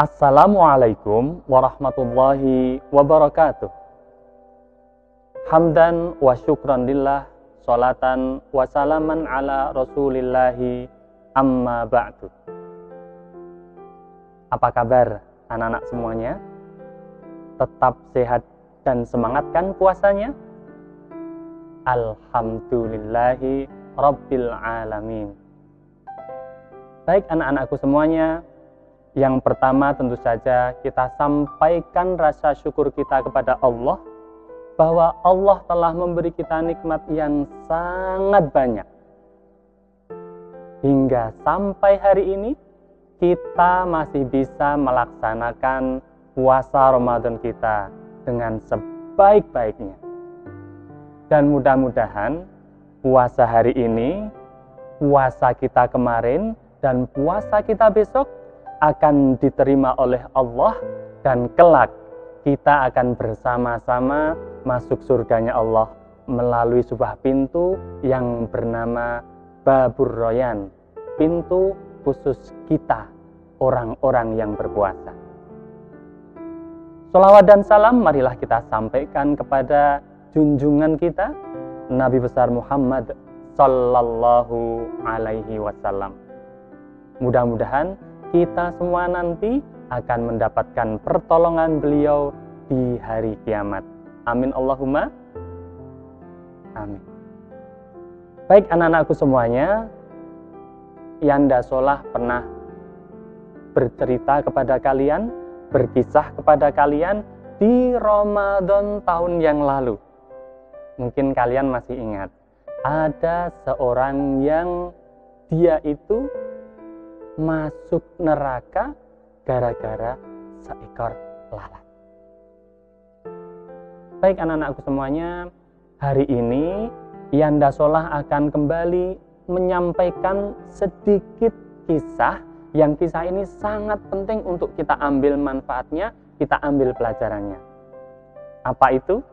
Assalamualaikum warahmatullahi wabarakatuh. Hamdan wa syukran lillah, salatan wa salaman ala rasulillahi, amma ba'du. Apa kabar anak-anak semuanya? Tetap sehat dan semangat kan puasanya? Alhamdulillahi rabbil alamin. Baik anak-anakku semuanya, yang pertama tentu saja kita sampaikan rasa syukur kita kepada Allah bahwa Allah telah memberi kita nikmat yang sangat banyak. Hingga sampai hari ini kita masih bisa melaksanakan puasa Ramadan kita dengan sebaik-baiknya. Dan mudah-mudahan puasa hari ini, puasa kita kemarin, dan puasa kita besok akan diterima oleh Allah, dan kelak kita akan bersama-sama masuk surganya Allah melalui sebuah pintu yang bernama Babur Royan, pintu khusus kita, orang-orang yang berpuasa. Sholawat dan salam marilah kita sampaikan kepada junjungan kita, Nabi besar Muhammad Sallallahu Alaihi Wasallam. Mudah-mudahan kita semua nanti akan mendapatkan pertolongan beliau di hari kiamat. Amin Allahumma amin. Baik anak-anakku semuanya, Yanda Solah pernah bercerita kepada kalian, berkisah kepada kalian di Ramadan tahun yang lalu. Mungkin kalian masih ingat, ada seorang yang dia itu masuk neraka gara-gara seekor lalat. Baik anak-anakku semuanya, hari ini Yanda Solah akan kembali menyampaikan sedikit kisah, yang kisah ini sangat penting untuk kita ambil manfaatnya, kita ambil pelajarannya. Apa itu?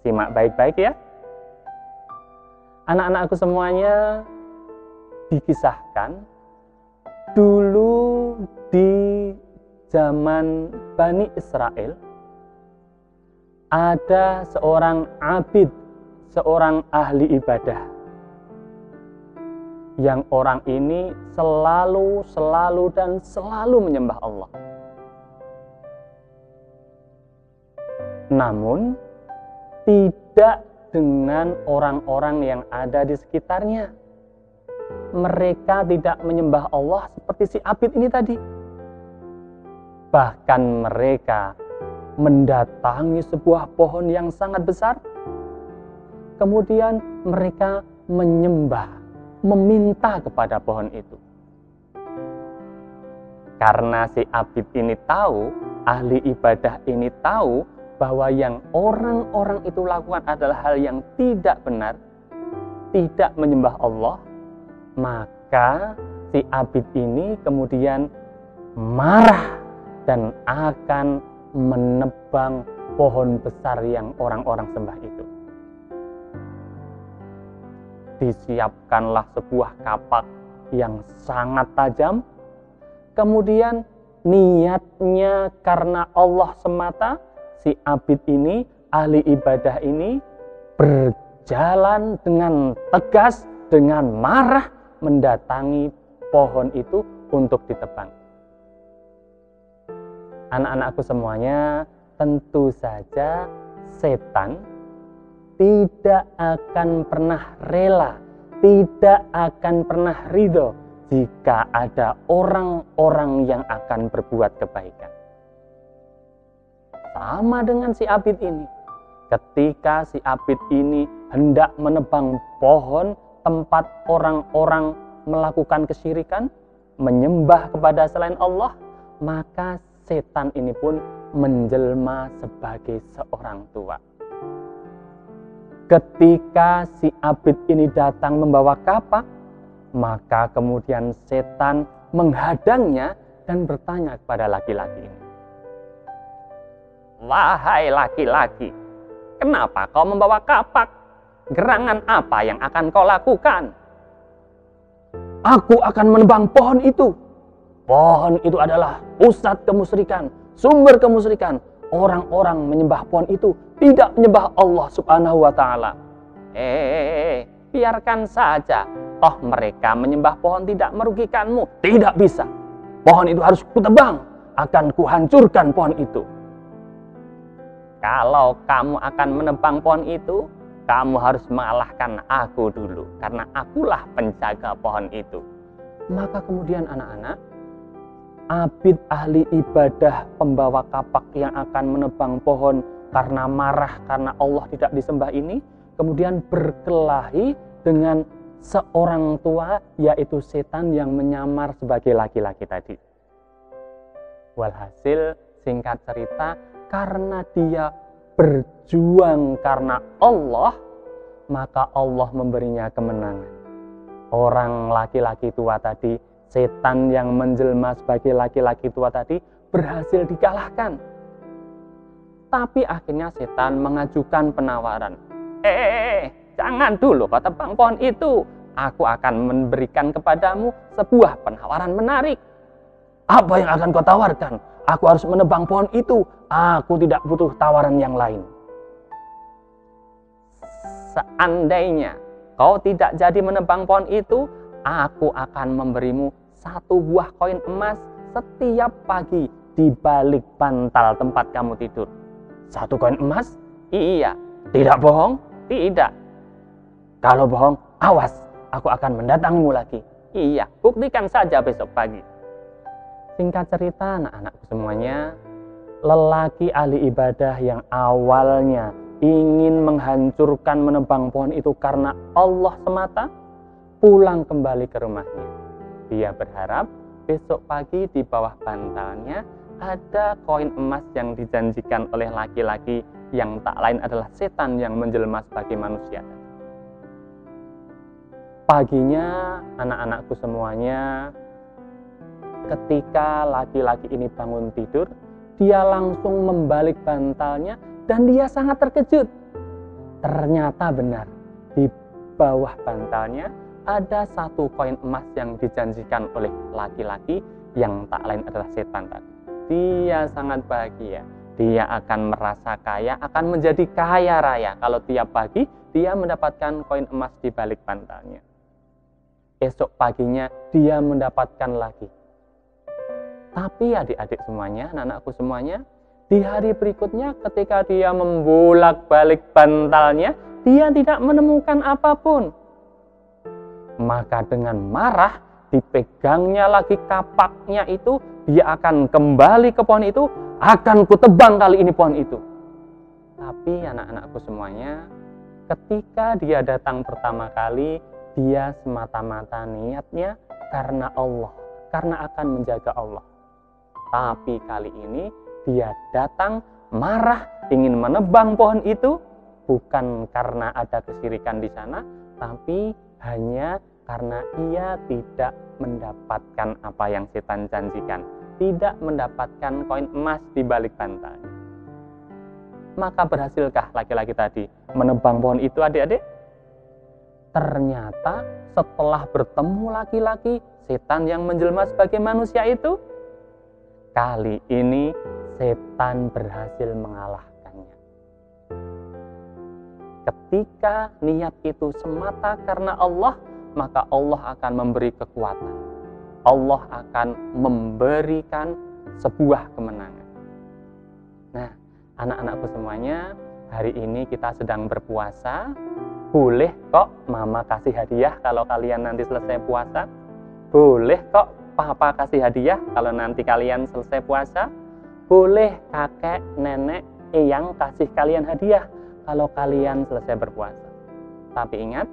Simak baik-baik ya. Anak-anakku semuanya, dikisahkan dulu di zaman Bani Israel ada seorang abid, seorang ahli ibadah, yang orang ini selalu menyembah Allah. Namun tidak dengan orang-orang yang ada di sekitarnya. Mereka tidak menyembah Allah seperti si abid ini tadi. Bahkan mereka mendatangi sebuah pohon yang sangat besar. Kemudian mereka menyembah, meminta kepada pohon itu. Karena si abid ini tahu, ahli ibadah ini tahu bahwa yang orang-orang itu lakukan adalah hal yang tidak benar, tidak menyembah Allah, maka si abid ini kemudian marah dan akan menebang pohon besar yang orang-orang sembah itu. Disiapkanlah sebuah kapak yang sangat tajam. Kemudian niatnya karena Allah semata, si abid ini, ahli ibadah ini berjalan dengan tegas, dengan marah mendatangi pohon itu untuk ditebang. Anak-anakku semuanya, tentu saja setan tidak akan pernah rela, tidak akan pernah ridho jika ada orang-orang yang akan berbuat kebaikan. Sama dengan si abid ini. Ketika si abid ini hendak menebang pohon tempat orang-orang melakukan kesyirikan, menyembah kepada selain Allah, maka setan ini pun menjelma sebagai seorang tua. Ketika si abid ini datang membawa kapak, maka kemudian setan menghadangnya dan bertanya kepada laki-laki ini, "Wahai laki-laki, kenapa kau membawa kapak? Gerangan apa yang akan kau lakukan?" "Aku akan menebang pohon itu," pohon itu adalah pusat kemusyrikan, sumber kemusyrikan. Orang-orang menyembah pohon itu tidak menyembah Allah Subhanahu wa Ta'ala. Biarkan saja. Toh mereka menyembah pohon tidak merugikanmu. Tidak bisa. Pohon itu harus kutebang. Akan kuhancurkan pohon itu. Kalau kamu akan menebang pohon itu, kamu harus mengalahkan aku dulu. Karena akulah penjaga pohon itu. Maka kemudian anak-anak, abid ahli ibadah pembawa kapak yang akan menebang pohon karena marah karena Allah tidak disembah ini, kemudian berkelahi dengan seorang tua, yaitu setan yang menyamar sebagai laki-laki tadi. Walhasil, singkat cerita, karena dia berjuang karena Allah, maka Allah memberinya kemenangan. Orang laki-laki tua tadi, setan yang menjelma sebagai laki-laki tua tadi, berhasil dikalahkan. Tapi akhirnya setan mengajukan penawaran. Jangan dulu kau tebang pohon itu. Aku akan memberikan kepadamu sebuah penawaran menarik. Apa yang akan kau tawarkan? Aku harus menebang pohon itu. Aku tidak butuh tawaran yang lain. Seandainya kau tidak jadi menebang pohon itu, aku akan memberimu 1 buah koin emas setiap pagi di balik bantal tempat kamu tidur. 1 koin emas? Iya. Tidak bohong? Tidak. Kalau bohong, awas, aku akan mendatangimu lagi. Iya, buktikan saja besok pagi. Singkat cerita, anak-anakku semuanya, lelaki ahli ibadah yang awalnya ingin menghancurkan menebang pohon itu karena Allah semata, pulang kembali ke rumahnya. Dia berharap besok pagi di bawah bantalnya ada koin emas yang dijanjikan oleh laki-laki yang tak lain adalah setan yang menjelma sebagai manusia. Paginya, anak-anakku semuanya, ketika laki-laki ini bangun tidur, dia langsung membalik bantalnya dan dia sangat terkejut. Ternyata benar, di bawah bantalnya ada 1 koin emas yang dijanjikan oleh laki-laki yang tak lain adalah setan tadi. Dia sangat bahagia. Dia akan merasa kaya, akan menjadi kaya raya kalau tiap pagi dia mendapatkan koin emas di balik bantalnya. Esok paginya dia mendapatkan lagi. Tapi adik-adik semuanya, anak-anakku semuanya, di hari berikutnya ketika dia membolak-balik bantalnya, dia tidak menemukan apapun. Maka dengan marah, dipegangnya lagi kapaknya itu, dia akan kembali ke pohon itu, akan kutebang kali ini pohon itu. Tapi anak-anakku semuanya, ketika dia datang pertama kali, dia semata-mata niatnya karena Allah, karena akan menjaga Allah. Tapi kali ini dia datang marah ingin menebang pohon itu, bukan karena ada kesyirikan di sana, tapi hanya karena ia tidak mendapatkan apa yang setan janjikan, tidak mendapatkan koin emas di balik bantal. Maka berhasilkah laki-laki tadi menebang pohon itu, adik-adik? Ternyata setelah bertemu laki-laki setan yang menjelma sebagai manusia itu, kali ini setan berhasil mengalahkannya. Ketika niat itu semata karena Allah, maka Allah akan memberi kekuatan. Allah akan memberikan sebuah kemenangan. Nah, anak-anakku semuanya, hari ini kita sedang berpuasa. Boleh kok mama kasih hadiah kalau kalian nanti selesai puasa. Boleh kok papa kasih hadiah kalau nanti kalian selesai puasa. Boleh kakek, nenek, eyang kasih kalian hadiah kalau kalian selesai berpuasa. Tapi ingat,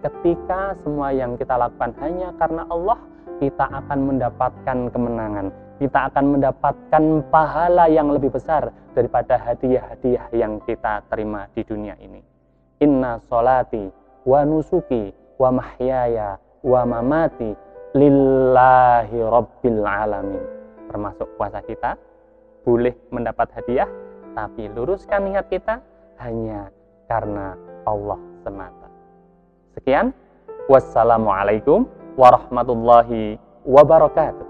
ketika semua yang kita lakukan hanya karena Allah, kita akan mendapatkan kemenangan. Kita akan mendapatkan pahala yang lebih besar daripada hadiah-hadiah yang kita terima di dunia ini. Inna sholati wa nusuki wa mahyaya wa mamati lillahi rabbil alamin. Termasuk puasa kita, boleh mendapat hadiah, tapi luruskan niat kita hanya karena Allah semata. Sekian, wassalamualaikum warahmatullahi wabarakatuh.